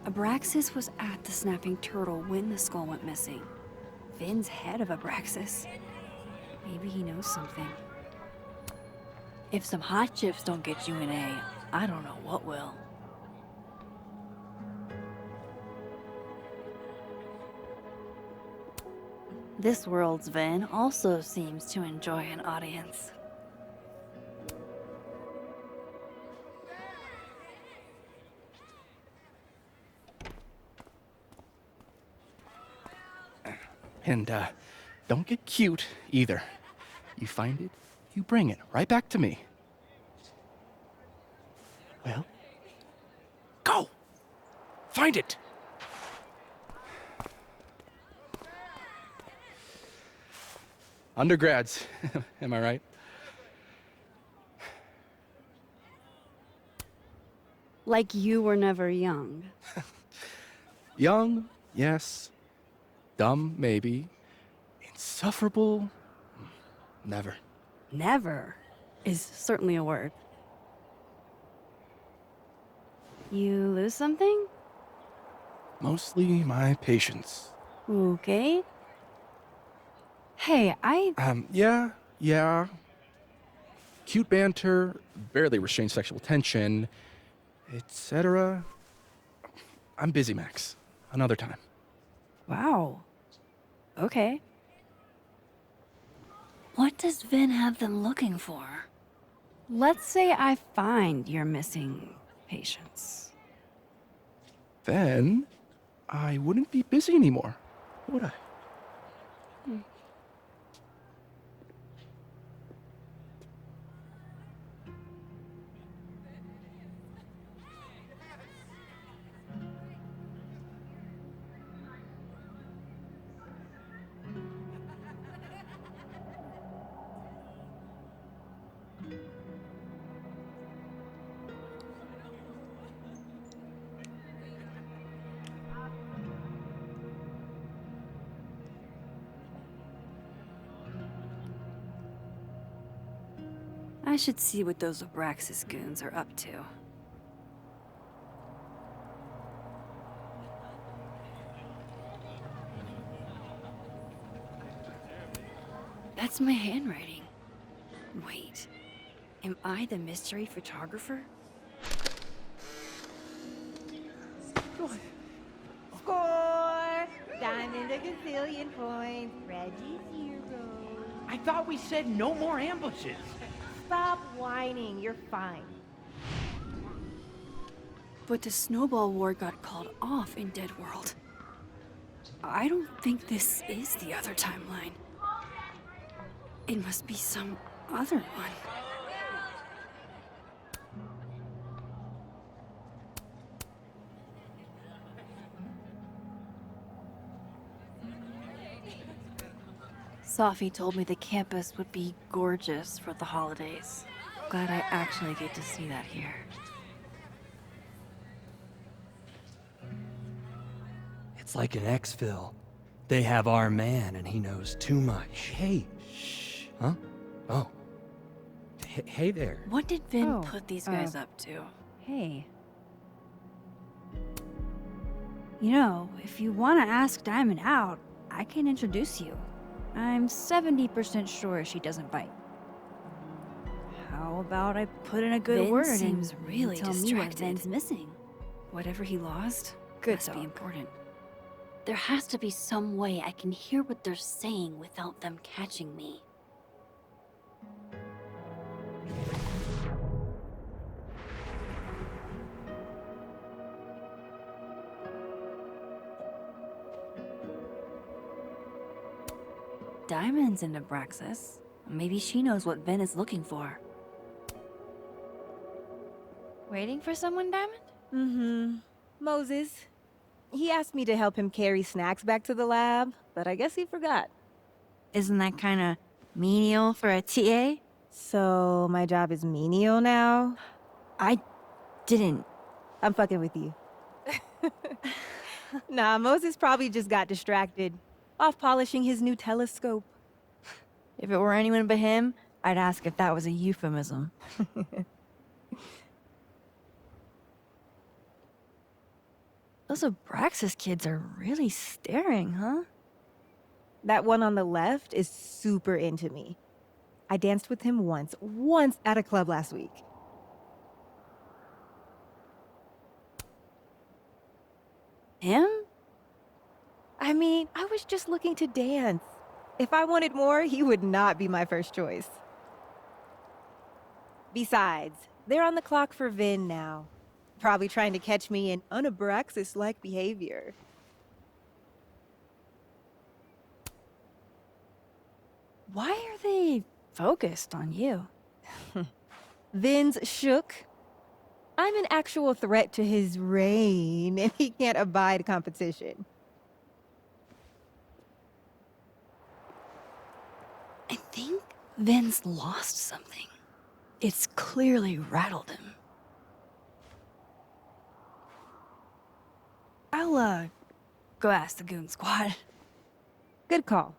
Abraxas was at the Snapping Turtle when the skull went missing. Vin's head of Abraxas. Maybe he knows something. If some hot chips don't get you an A, I don't know what will. This world's Vin also seems to enjoy an audience. And, don't get cute, either. You find it, you bring it right back to me. Well, go! Find it! Undergrads, am I right? Like you were never young. Young, yes. Dumb, maybe. Insufferable, never. Never is certainly a word. You lose something? Mostly my patience. Okay. Hey, Yeah. Cute banter, barely restrained sexual tension, etc. I'm busy, Max. Another time. Wow. Okay. What does Vin have them looking for? Let's say I find your missing patience. Then, I wouldn't be busy anymore, would I? I should see what those Abraxas goons are up to. That's my handwriting. Wait, am I the mystery photographer? Score! Diamond a gazillion points. Reggie 0. I thought we said no more ambushes. Stop whining. You're fine. But the snowball war got called off in Dead World. I don't think this is the other timeline. It must be some other one. Safi told me the campus would be gorgeous for the holidays. Glad I actually get to see that here. It's like an exfil. They have our man and he knows too much. Hey, shh. Huh? Oh. Hey there. What did Vin Oh, put these guys up to? Hey. You know, if you want to ask Diamond out, I can introduce you. I'm 70% sure she doesn't bite. How about I put in a good Vin word seems and really tell me what distracted. Vin's missing. Whatever he lost, Good must be talk. important. There has to be some way I can hear what they're saying without them catching me. Diamond's in Abraxas. Maybe she knows what Vin is looking for. Waiting for someone, Diamond? Mm-hmm. Moses. He asked me to help him carry snacks back to the lab, but I guess he forgot. Isn't that kind of menial for a TA? So my job is menial now? I didn't. I'm fucking with you. Nah, Moses probably just got distracted. Off polishing his new telescope. If it were anyone but him, I'd ask if that was a euphemism. Those Abraxas kids are really staring, huh? That one on the left is super into me. I danced with him once at a club last week. Him? I mean, I was just looking to dance. If I wanted more, he would not be my first choice. Besides, they're on the clock for Vin now. Probably trying to catch me in unabraxas-like behavior. Why are they focused on you? Vin's shook. I'm an actual threat to his reign, and he can't abide competition. I think Vin's lost something. It's clearly rattled him. I'll, go ask the goon squad. Good call.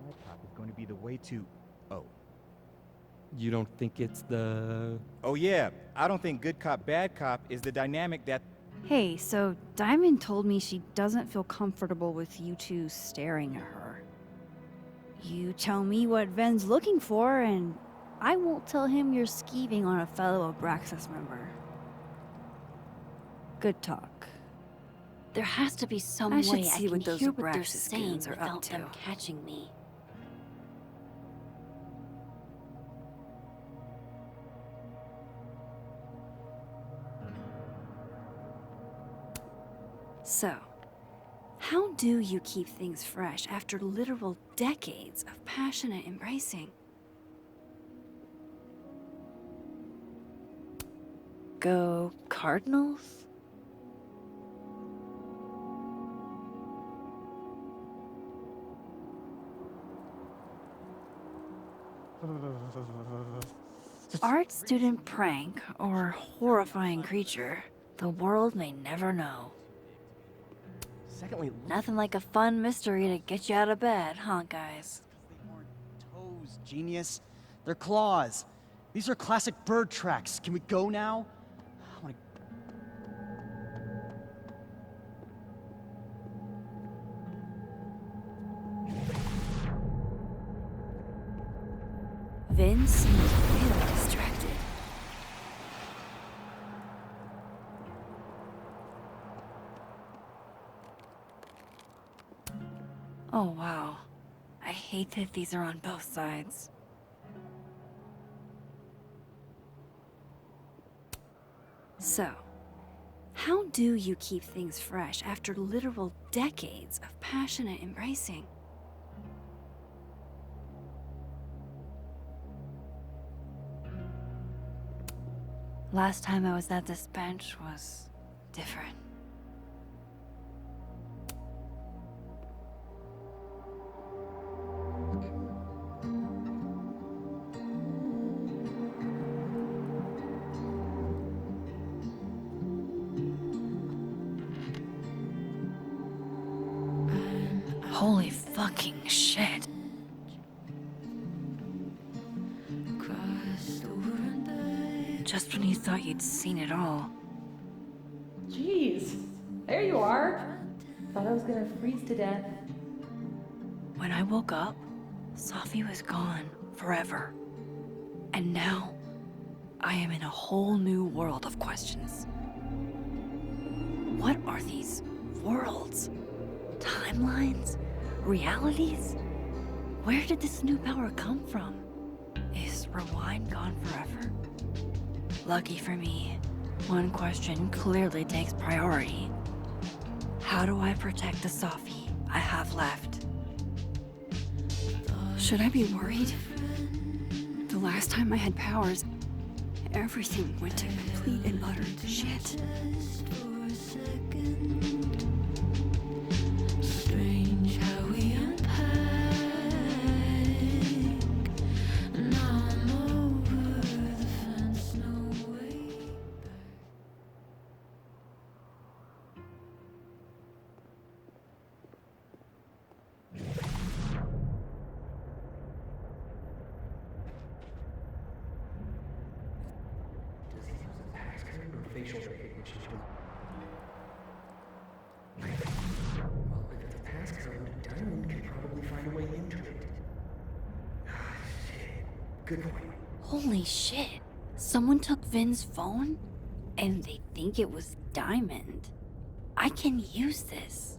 Laptop is going to be the way to... Oh. You don't think it's the... Oh yeah, I don't think good cop, bad cop is the dynamic that... Hey, so Diamond told me she doesn't feel comfortable with you two staring at her. You tell me what Ven's looking for, and I won't tell him you're skeeving on a fellow Abraxas member. Good talk. There has to be some I way should I see can what those hear what they're Abraxas saying goons are up without to. them catching me. So, how do you keep things fresh after literal decades of passionate embracing? Go Cardinals? Art student prank or horrifying creature, the world may never know. Secondly, Nothing like a fun mystery to get you out of bed, huh, guys? they weren't toes, genius. They're claws. These are classic bird tracks. Can we go now? I wanna... Vin seems really distracted. Oh, wow. I hate that these are on both sides. So, how do you keep things fresh after literal decades of passionate embracing? Last time I was at this bench was different. Holy fucking shit. Just when you thought you'd seen it all. Jeez, there you are. Thought I was gonna freeze to death. When I woke up, Safi was gone forever. And now, I am in a whole new world of questions. What are these worlds? Timelines? Realities? Where did this new power come from? Is Rewind gone forever? Lucky for me, one question clearly takes priority. How do I protect the Safi I have left? Should I be worried? The last time I had powers, everything went to complete and utter shit. Strange how we unpack. Now I'm over the fence, no way back. facial recognition tool. Well, if it's a passcode, Diamond can probably find a way into it. Ah, shit. Good point. Holy shit. Someone took Vin's phone? And they think it was Diamond. I can use this.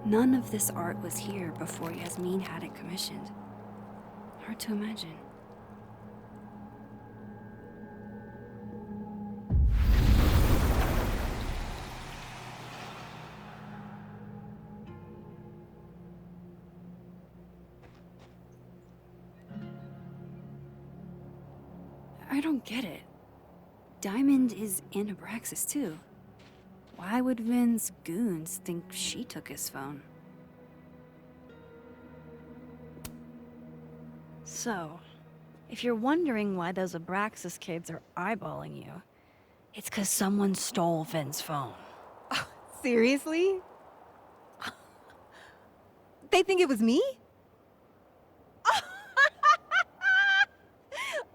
None of this art was here before Yasmin had it commissioned. Hard to imagine. I don't get it. Diamond is in Abraxas too. Why would Vin's goons think she took his phone? So, if you're wondering why those Abraxas kids are eyeballing you, it's 'cause someone stole Vin's phone. Seriously? They think it was me?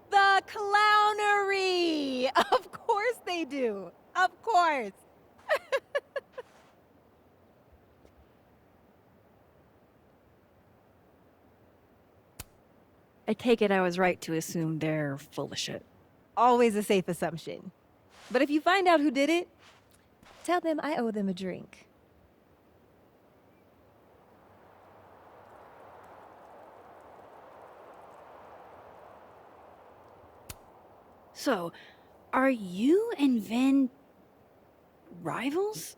The clownery! Of course they do. Of course. I take it I was right to assume they're full of shit. Always a safe assumption. But if you find out who did it, tell them I owe them a drink. So, are you and Vin rivals?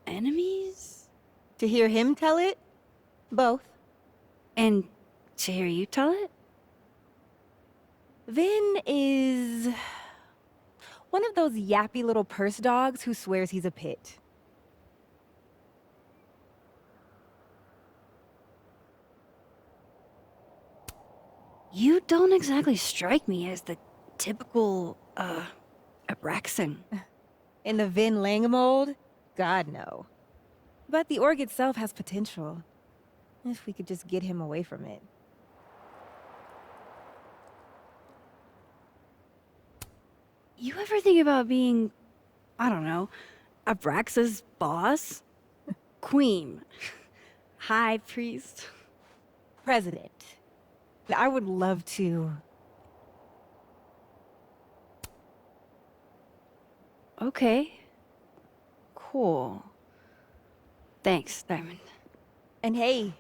Enemies? To hear him tell it, both. And to hear you tell it? Vin is one of those yappy little purse dogs who swears he's a pit. You don't exactly strike me as the typical, Abraxan. In the Vin Lang mold? God, no. But the org itself has potential. If we could just get him away from it. You ever think about being, I don't know, Abraxas' boss? Queen. High priest. President. I would love to. Okay. Cool. Thanks, Diamond. And hey,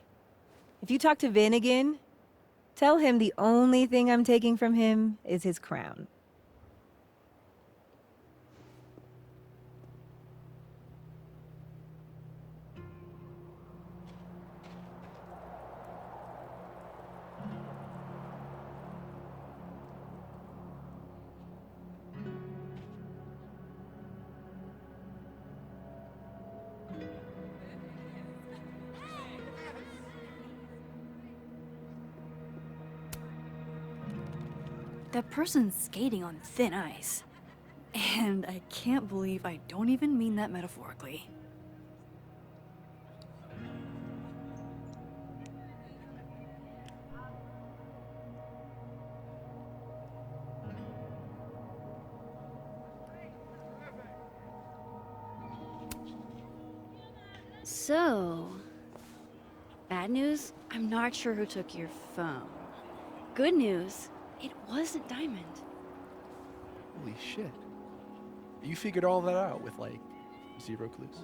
if you talk to Vin again, tell him the only thing I'm taking from him is his crown. That person's skating on thin ice. And I can't believe I don't even mean that metaphorically. So, bad news, I'm not sure who took your phone. Good news, it wasn't Diamond. Holy shit. You figured all that out with, like, 0 clues?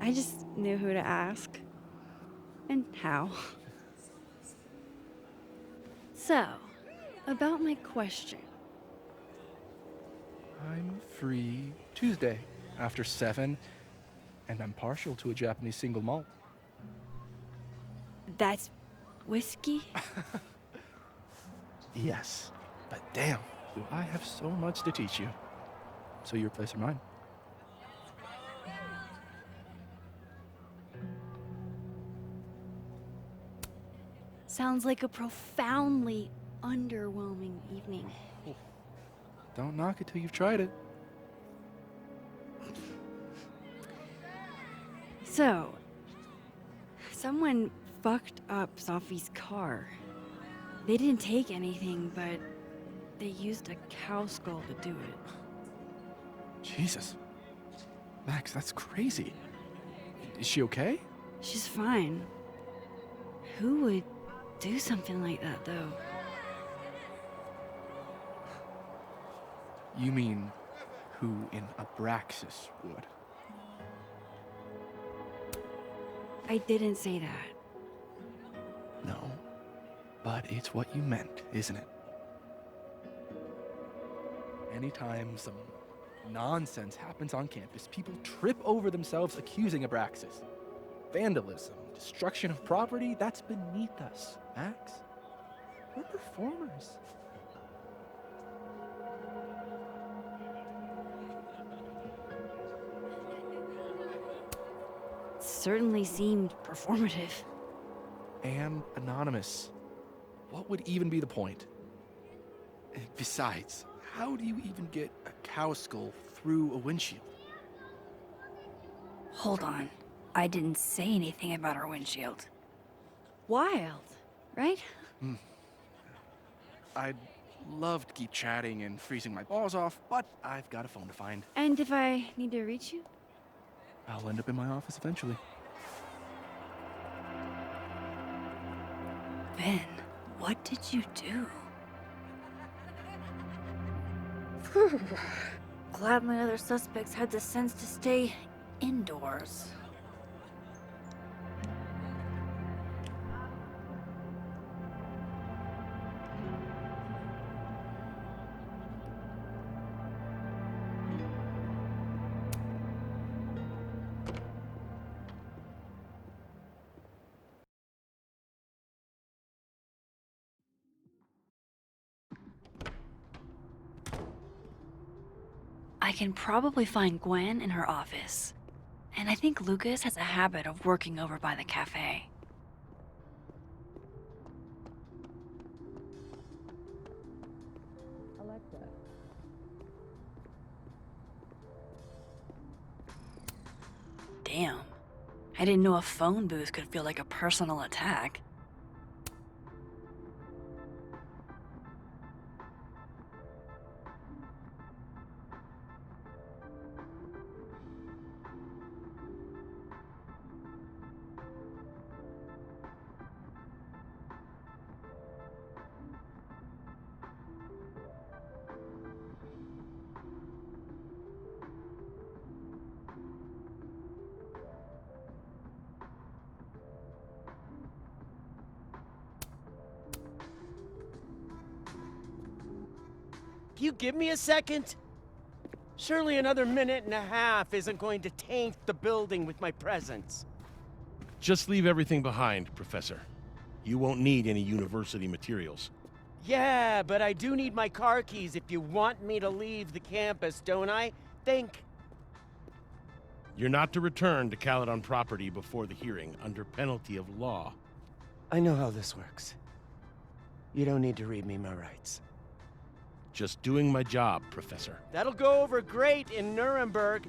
I just knew who to ask. And how. So, about my question. I'm free Tuesday after 7, and I'm partial to a Japanese single malt. That's whiskey? Yes, but damn, do I have so much to teach you. So your place or mine? Sounds like a profoundly underwhelming evening. Don't knock it till you've tried it. So, someone fucked up Sophie's car. They didn't take anything, but they used a cow skull to do it. Jesus. Max, that's crazy. Is she okay? She's fine. Who would do something like that, though? You mean who in Abraxas would? I didn't say that. No. But it's what you meant, isn't it? Anytime some nonsense happens on campus, people trip over themselves accusing Abraxas. Vandalism, destruction of property, that's beneath us, Max. We're performers. Certainly seemed performative. And anonymous. What would even be the point? And besides, how do you even get a cow skull through a windshield? Hold on. I didn't say anything about our windshield. Wild, right? I'd love to keep chatting and freezing my balls off, but I've got a phone to find. And if I need to reach you? I'll end up in my office eventually. Ben, what did you do? Glad my other suspects had the sense to stay indoors. I can probably find Gwen in her office. And I think Lucas has a habit of working over by the cafe. Alexa. Damn. I didn't know a phone booth could feel like a personal attack. You give me a second? Surely another minute and a half isn't going to taint the building with my presence. Just leave everything behind, Professor. You won't need any university materials. Yeah, but I do need my car keys if you want me to leave the campus, don't I? Think. You're not to return to Caledon property before the hearing, under penalty of law. I know how this works. You don't need to read me my rights. Just doing my job, Professor. That'll go over great in Nuremberg.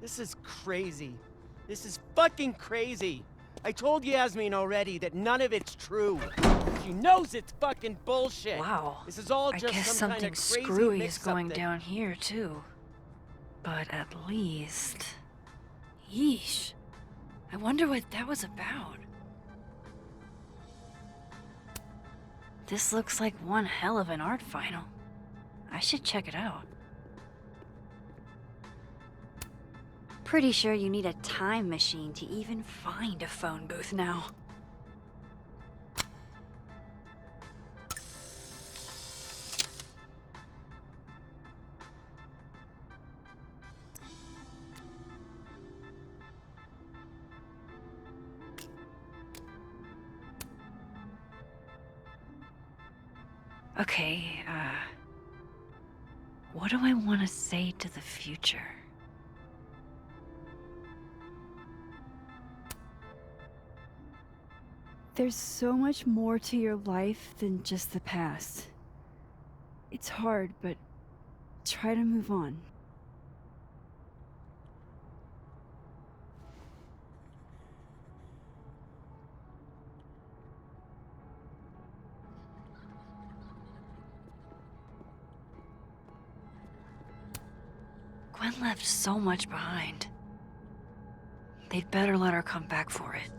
This is crazy. This is fucking crazy. I told Yasmin already that none of it's true. She knows it's fucking bullshit. Wow. This is all I just guess some kind something of crazy screwy is mix-up going that- down here, too. But at least... Yeesh. I wonder what that was about. This looks like one hell of an art final. I should check it out. Pretty sure you need a time machine to even find a phone booth now. Okay, what do I want to say to the future? There's so much more to your life than just the past. It's hard, but try to move on. Gwen left so much behind. They'd better let her come back for it.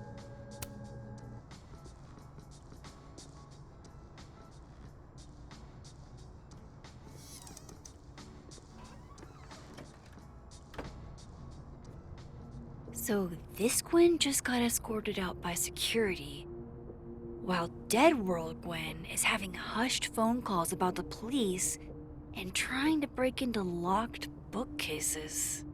So this Gwen just got escorted out by security, while Dead World Gwen is having hushed phone calls about the police and trying to break into locked bookcases.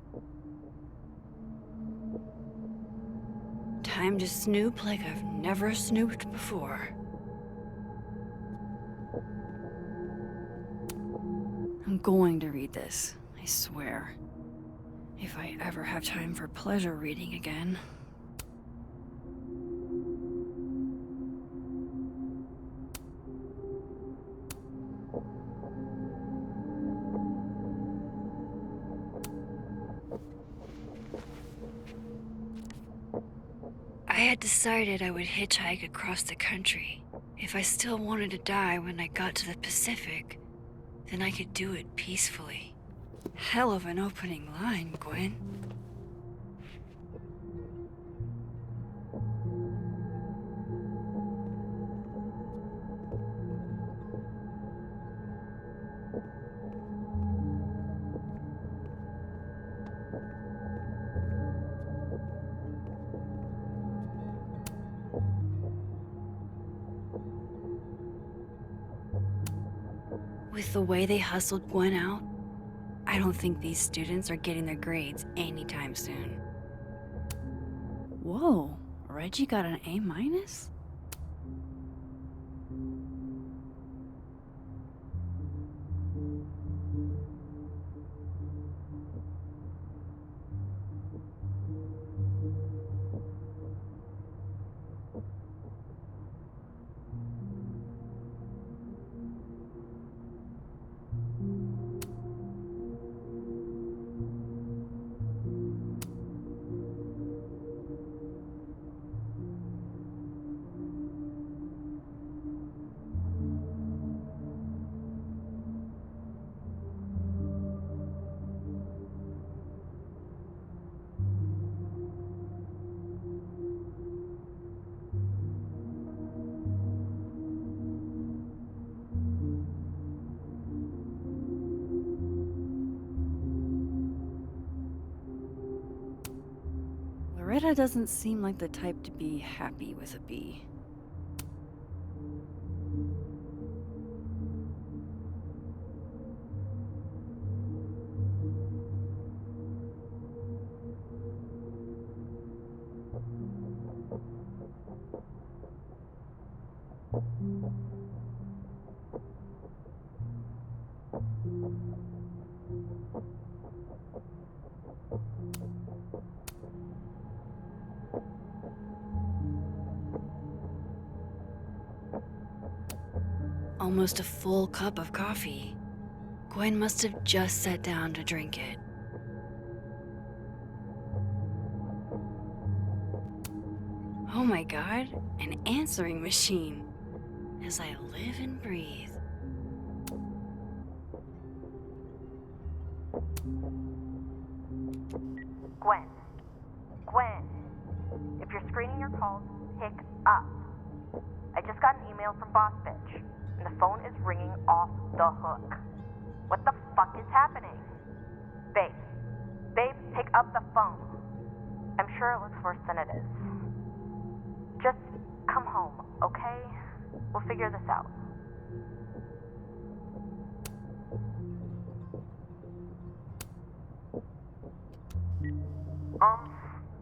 Time to snoop like I've never snooped before. I'm going to read this, I swear. If I ever have time for pleasure reading again. I had decided I would hitchhike across the country. If I still wanted to die when I got to the Pacific, then I could do it peacefully. Hell of an opening line, Gwen. With the way they hustled Gwen out, I don't think these students are getting their grades anytime soon. Whoa, Reggie got an A-? Loretta doesn't seem like the type to be happy with a B. Almost a full cup of coffee. Gwen must have just sat down to drink it. Oh my god, an answering machine. As I live and breathe. Gwen. Gwen. If you're screening your calls, pick up. I just got an email from Boss Bitch, and the phone is ringing off the hook. What the fuck is happening? Babe. Babe, pick up the phone. I'm sure it looks worse than it is. Just come home, okay? We'll figure this out.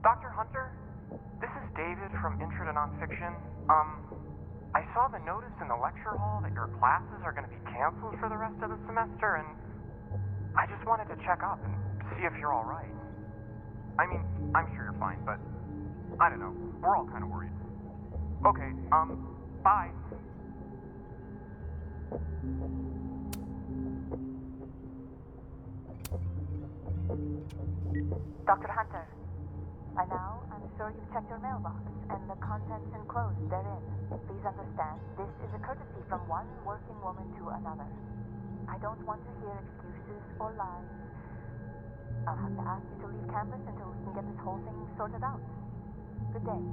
Dr. Hunter? This is David from Intro to Nonfiction. I saw the notice in the lecture hall that your classes are going to be canceled for the rest of the semester, and I just wanted to check up and see if you're all right. I mean, I'm sure you're fine, but I don't know. We're all kind of worried. Okay, bye. Dr. Hunter, by now I'm sure you've checked your mailbox and the contents enclosed therein. Please understand, this is a courtesy from one working woman to another. I don't want to hear excuses or lies. I'll have to ask you to leave campus until we can get this whole thing sorted out. Good day.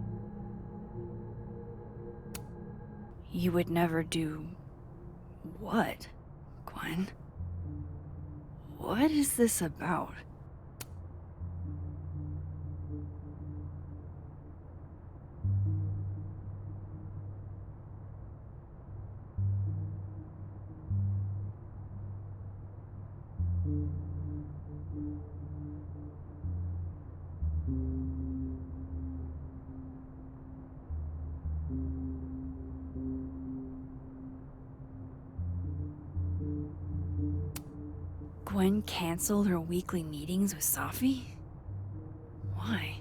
You would never do what, Gwen? What is this about? Gwen canceled her weekly meetings with Safi? Why?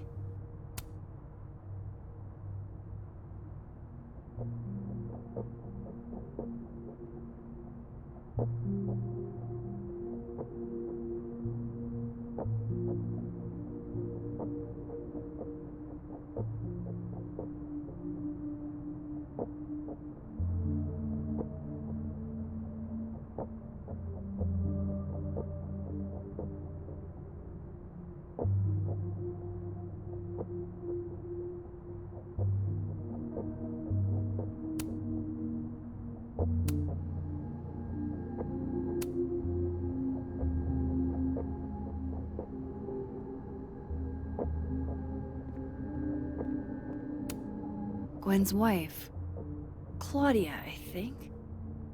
Gwen's wife, Claudia, I think.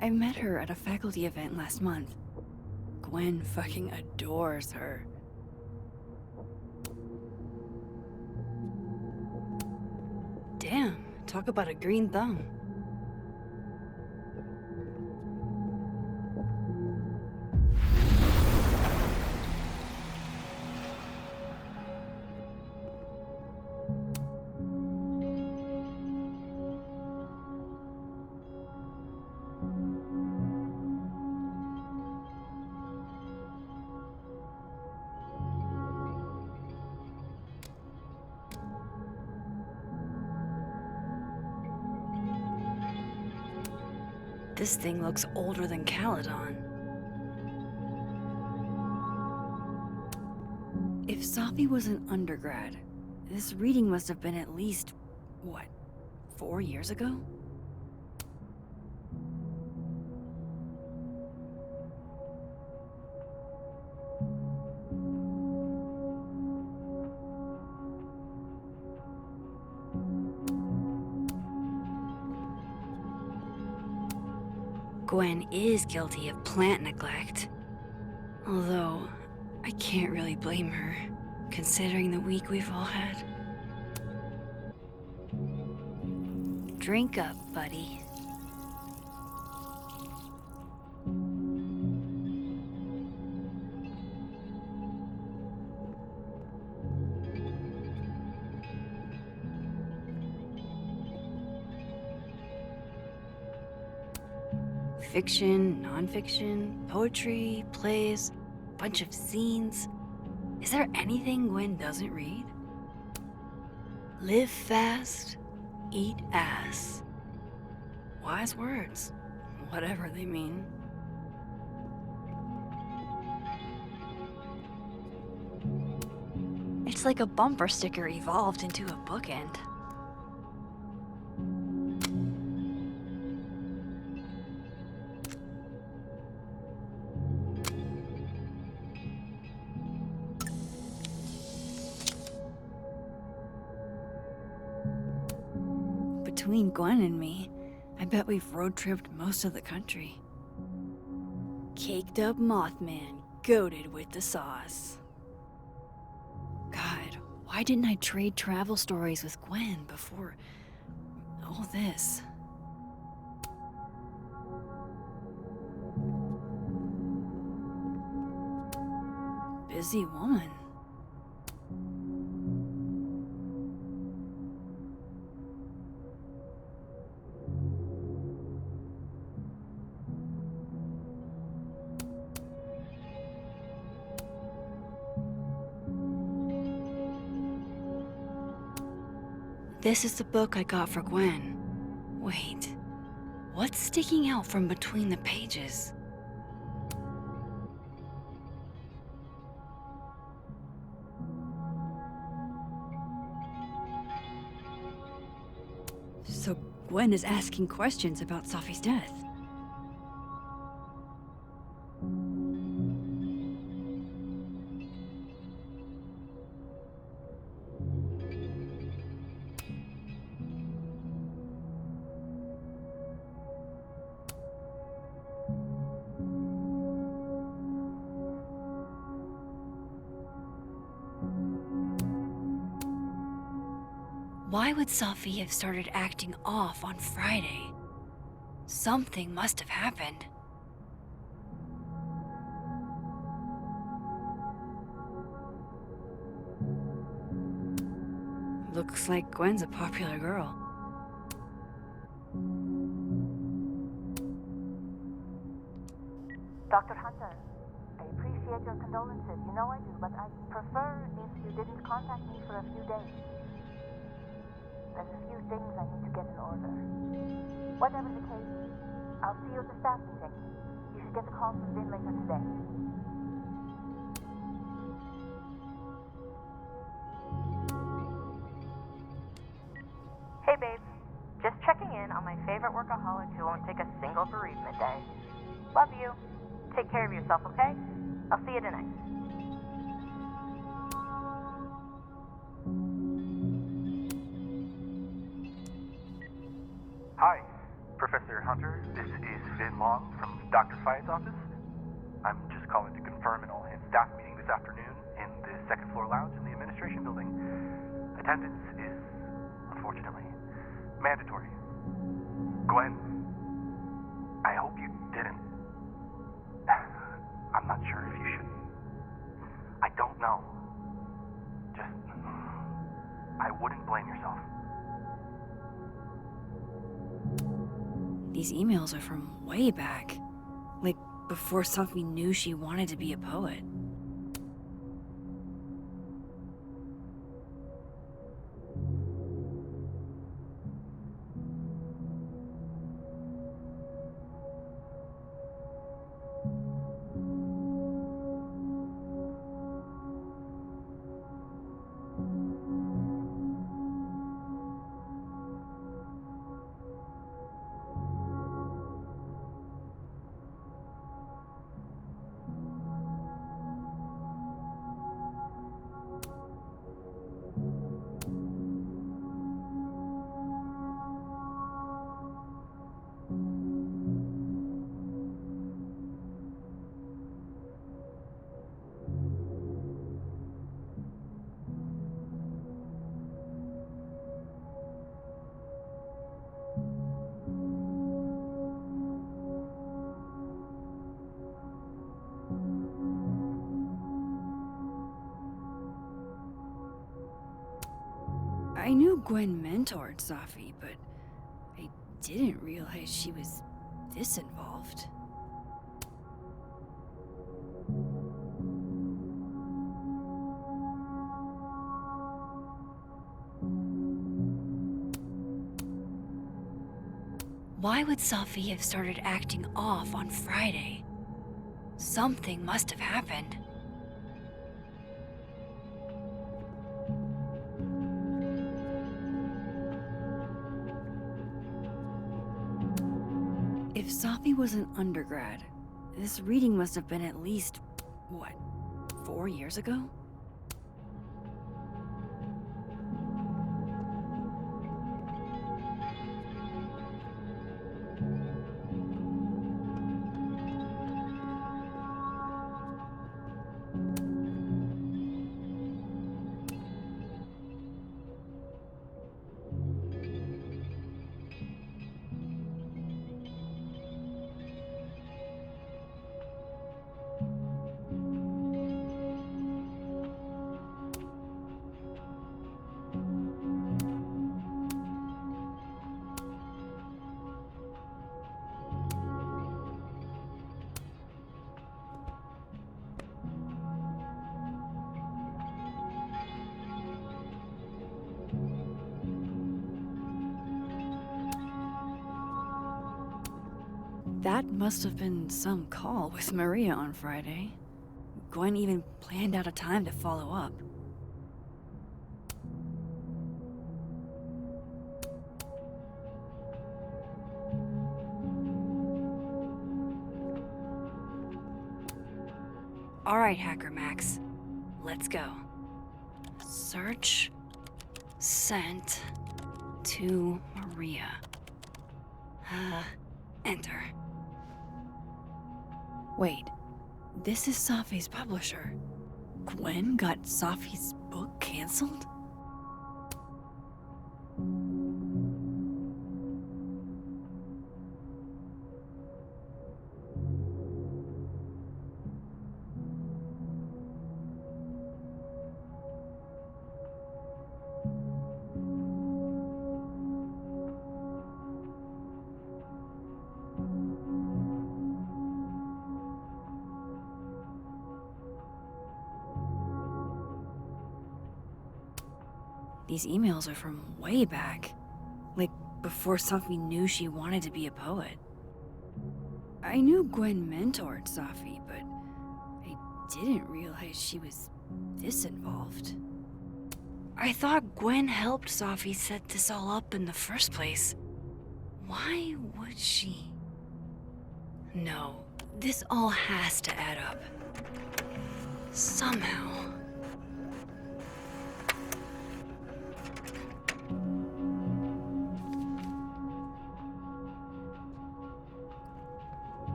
I met her at a faculty event last month. Gwen fucking adores her. Damn, talk about a green thumb. This thing looks older than Caledon. If Safi was an undergrad, this reading must have been at least, what, 4 years ago? Gwen is guilty of plant neglect. Although, I can't really blame her, considering the week we've all had. Drink up, buddy. Fiction, nonfiction, poetry, plays, bunch of zines. Is there anything Gwen doesn't read? Live fast, eat ass. Wise words, whatever they mean. It's like a bumper sticker evolved into a bookend. Between Gwen and me, I bet we've road-tripped most of the country. Caked up Mothman, goated with the sauce. God, why didn't I trade travel stories with Gwen before all this? Busy woman. This is the book I got for Gwen. Wait, what's sticking out from between the pages? So Gwen is asking questions about Safi's death. Why would Safi have started acting off on Friday? Something must have happened. Looks like Gwen's a popular girl. Dr. Hunter, I appreciate your condolences. You know I do, but I'd prefer if you didn't contact me for a few days. There's a few things I need to get in order. Whatever the case, I'll see you at the staff meeting. You should get a call from Vin later today. Hey babe, just checking in on my favorite workaholic who won't take a single bereavement day. Love you. Take care of yourself, okay? I'll see you tonight. Hi, Professor Hunter. This is Vin Long from Dr. Fyatt's office. I'm just calling to confirm an all-hands staff meeting this afternoon in the second floor lounge in the administration building. Attendance is, unfortunately, mandatory. Gwen, I hope you didn't. I'm not sure if you should. I don't know. Just, I wouldn't blame yourself. These emails are from way back. Like, before Safi knew she wanted to be a poet. I knew Gwen mentored Safi, but I didn't realize she was this involved. Why would Safi have started acting off on Friday? Something must have happened. If Safi was an undergrad, this reading must have been at least, what, 4 years ago? That must have been some call with Maria on Friday. Gwen even planned out a time to follow up. All right, Hacker Max. Let's go. Search sent to Maria. Enter. Wait, this is Safi's publisher. Gwen got Safi's book canceled? These emails are from way back. Like, before Safi knew she wanted to be a poet. I knew Gwen mentored Safi, but I didn't realize she was this involved. I thought Gwen helped Safi set this all up in the first place. Why would she? No, this all has to add up. Somehow.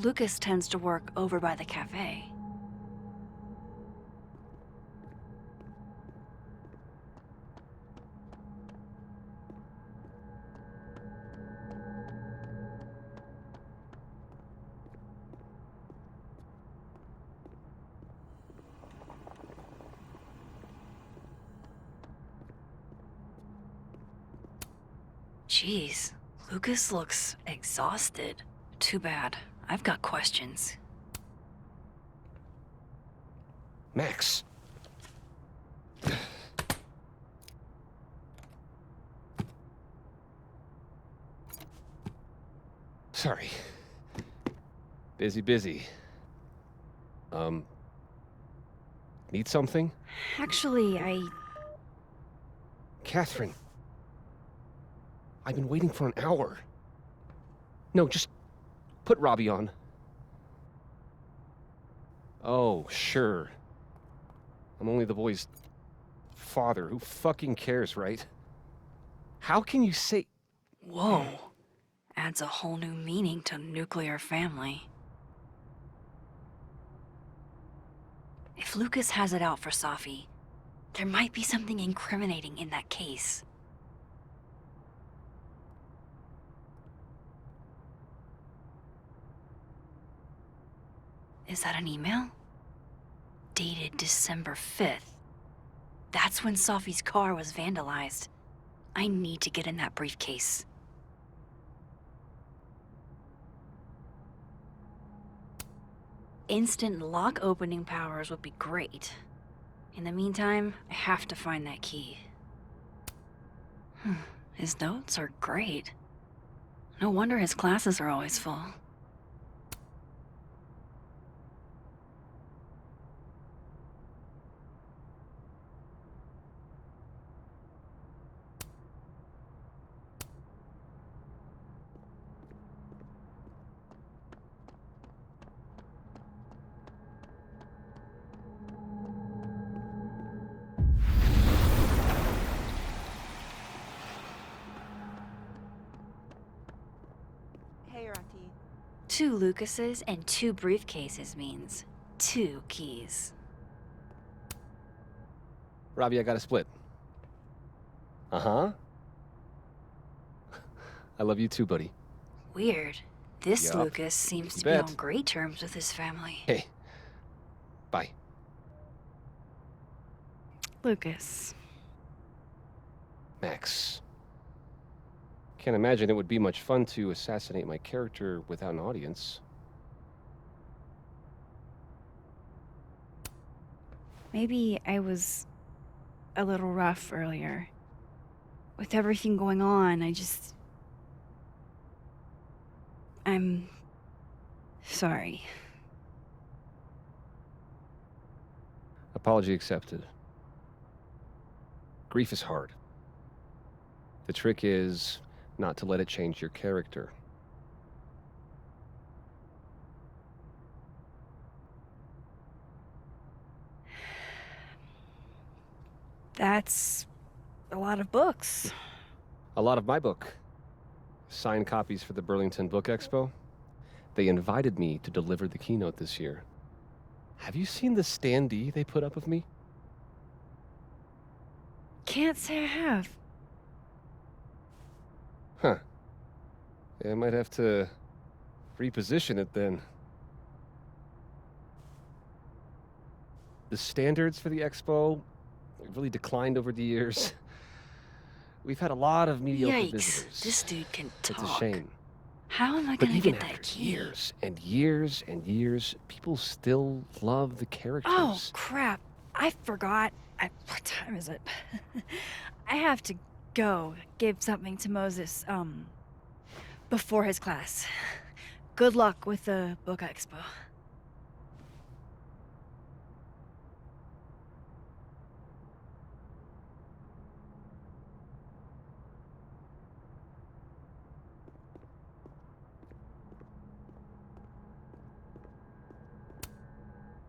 Lucas tends to work over by the cafe. Jeez, Lucas looks exhausted. Too bad. I've got questions. Max. Sorry. Busy. Need something? Actually, Catherine. I've been waiting for an hour. No, just put Robbie on. Oh, sure. I'm only the boy's father. Who fucking cares, right? How can you say... Whoa. Adds a whole new meaning to nuclear family. If Lucas has it out for Safi, there might be something incriminating in that case. Is that an email? Dated December 5th. That's when Safi's car was vandalized. I need to get in that briefcase. Instant lock opening powers would be great. In the meantime, I have to find that key. His notes are great. No wonder his classes are always full. Two Lucases and two briefcases means 2 keys. Robbie, I got a split. Uh-huh. I love you too, buddy. Weird. This Yup. Lucas seems to be on great terms with his family. Hey. Bye. Lucas. Max. Can't imagine it would be much fun to assassinate my character without an audience. Maybe I was a little rough earlier. With everything going on, I'm sorry. Apology accepted. Grief is hard. The trick is not to let it change your character. That's a lot of books. A lot of my book. Signed copies for the Burlington Book Expo. They invited me to deliver the keynote this year. Have you seen the standee they put up of me? Can't say I have. Huh. Yeah, I might have to reposition it then. The standards for the expo have really declined over the years. We've had a lot of mediocre Yikes, visitors. this dude can talk. It's a shame. How am I But gonna even get that after key? years and years and years, people still love the characters. Oh, crap. I forgot. What time is it? I have to go give something to Moses, before his class. Good luck with the book expo.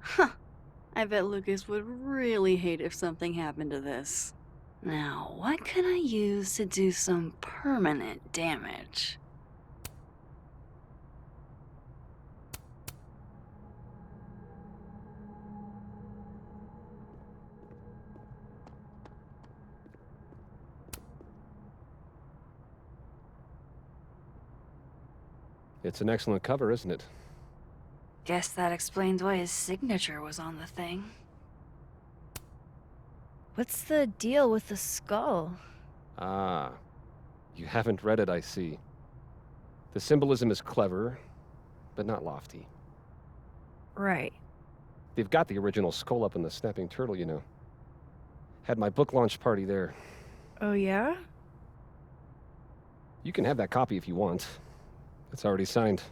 Huh. I bet Lucas would really hate if something happened to this. Now, what can I use to do some permanent damage? It's an excellent cover, isn't it? Guess that explains why his signature was on the thing. What's the deal with the skull? Ah, you haven't read it, I see. The symbolism is clever, but not lofty. Right. They've got the original skull up in the Snapping Turtle, you know. Had my book launch party there. Oh, yeah? You can have that copy if you want. It's already signed.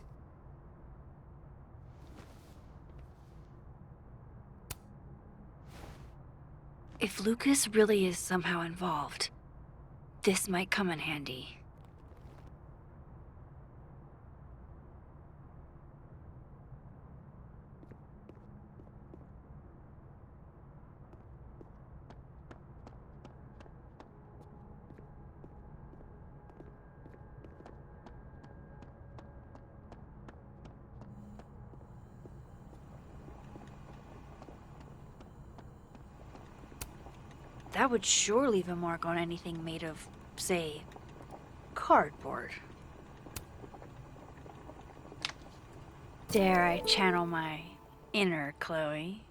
If Lucas really is somehow involved, this might come in handy. That would sure leave a mark on anything made of, say, cardboard. Dare I channel my inner Chloe?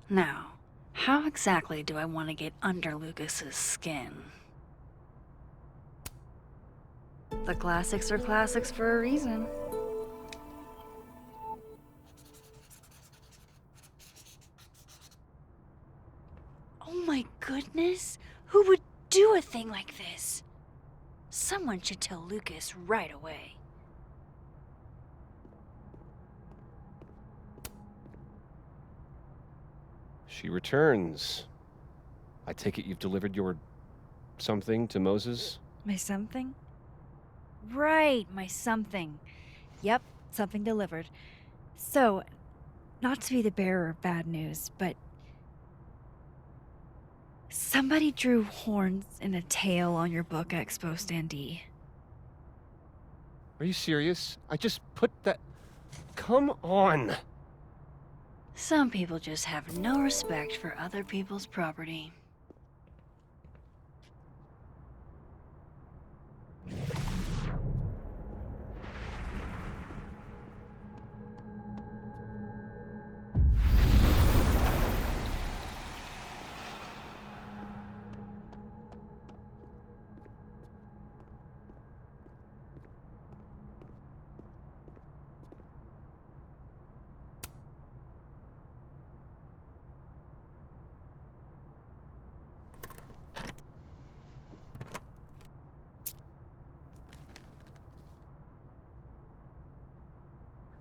Now, how exactly do I want to get under Lucas's skin? The classics are classics for a reason. Oh my goodness! Who would do a thing like this? Someone should tell Lucas right away. She returns. I take it you've delivered your something to Moses? My something? Right, my something. Yep, something delivered. So, not to be the bearer of bad news, but somebody drew horns and a tail on your book expo standee. Are you serious? I just put that... Come on! Some people just have no respect for other people's property.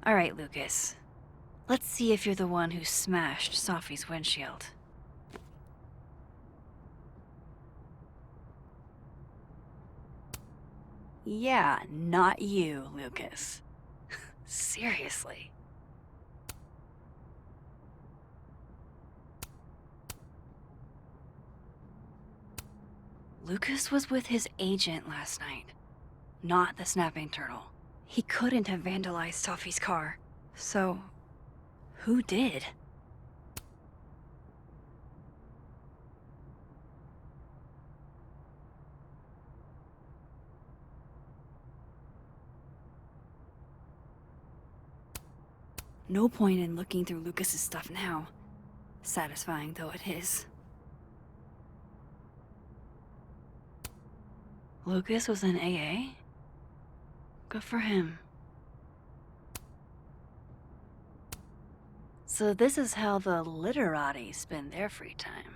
All right, Lucas. Let's see if you're the one who smashed Sophie's windshield. Yeah, not you, Lucas. Seriously. Lucas was with his agent last night, not the snapping turtle. He couldn't have vandalized Sophie's car. So, who did? No point in looking through Lucas's stuff now, satisfying though it is. Lucas was in AA? Good for him. So this is how the literati spend their free time.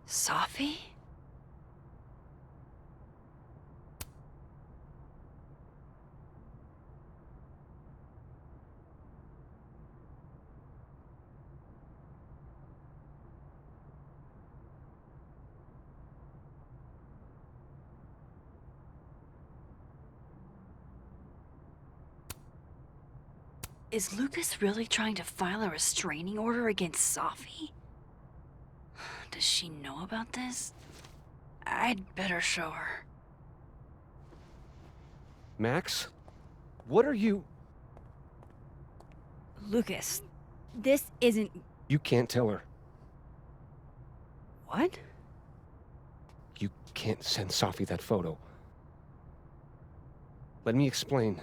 Sophie? Is Lucas really trying to file a restraining order against Sophie? Does she know about this? I'd better show her. Max? What are you... Lucas, this isn't... You can't tell her. What? You can't send Sophie that photo. Let me explain.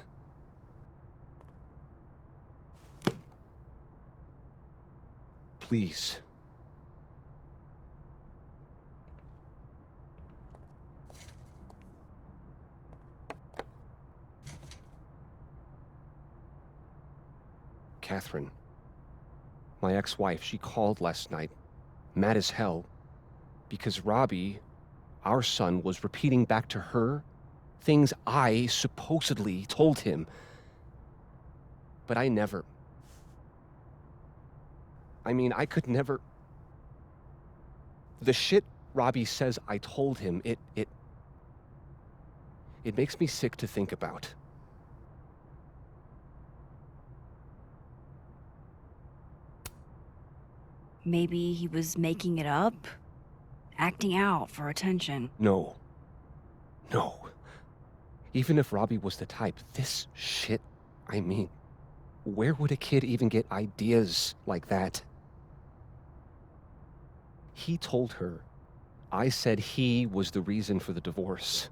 Please. Catherine, my ex-wife, she called last night, mad as hell, because Robbie, our son, was repeating back to her things I supposedly told him. But I never... I mean, I could never... The shit Robbie says I told him, it makes me sick to think about. Maybe he was making it up? Acting out for attention? No. No. Even if Robbie was the type, this shit, I mean, where would a kid even get ideas like that? He told her I said he was the reason for the divorce.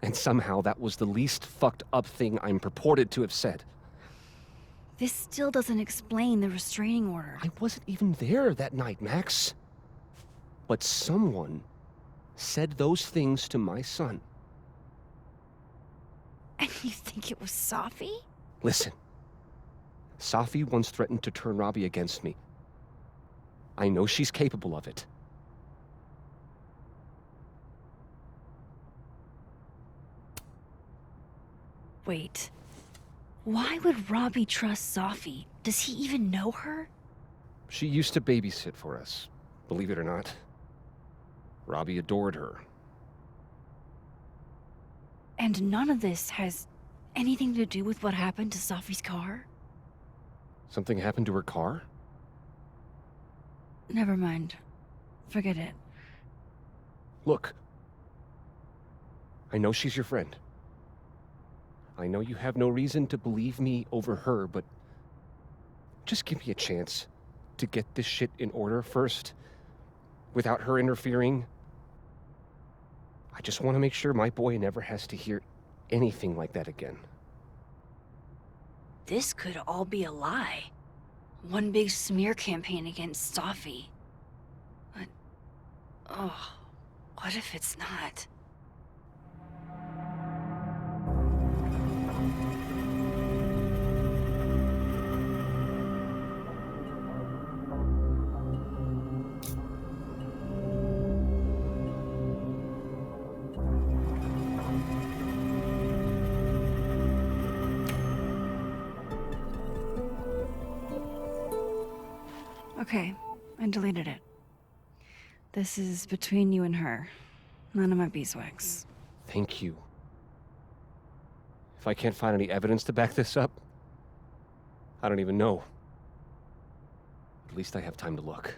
And somehow that was the least fucked up thing I'm purported to have said. This still doesn't explain the restraining order. I wasn't even there that night, Max. But someone said those things to my son. And you think it was Sophie? Listen. Sophie once threatened to turn Robbie against me. I know she's capable of it. Wait. Why would Robbie trust Sophie? Does he even know her? She used to babysit for us, believe it or not. Robbie adored her. And none of this has anything to do with what happened to Sophie's car? Something happened to her car? Never mind. Forget it. Look. I know she's your friend. I know you have no reason to believe me over her, but just give me a chance to get this shit in order first, without her interfering. I just want to make sure my boy never has to hear anything like that again. This could all be a lie. One big smear campaign against Sophie. But, oh, what if it's not? Okay, I deleted it. This is between you and her. None of my beeswax. Thank you. If I can't find any evidence to back this up, I don't even know. At least I have time to look.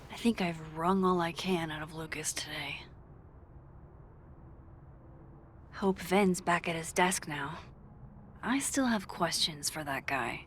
I think I've wrung all I can out of Lucas today. Hope Ven's back at his desk now. I still have questions for that guy.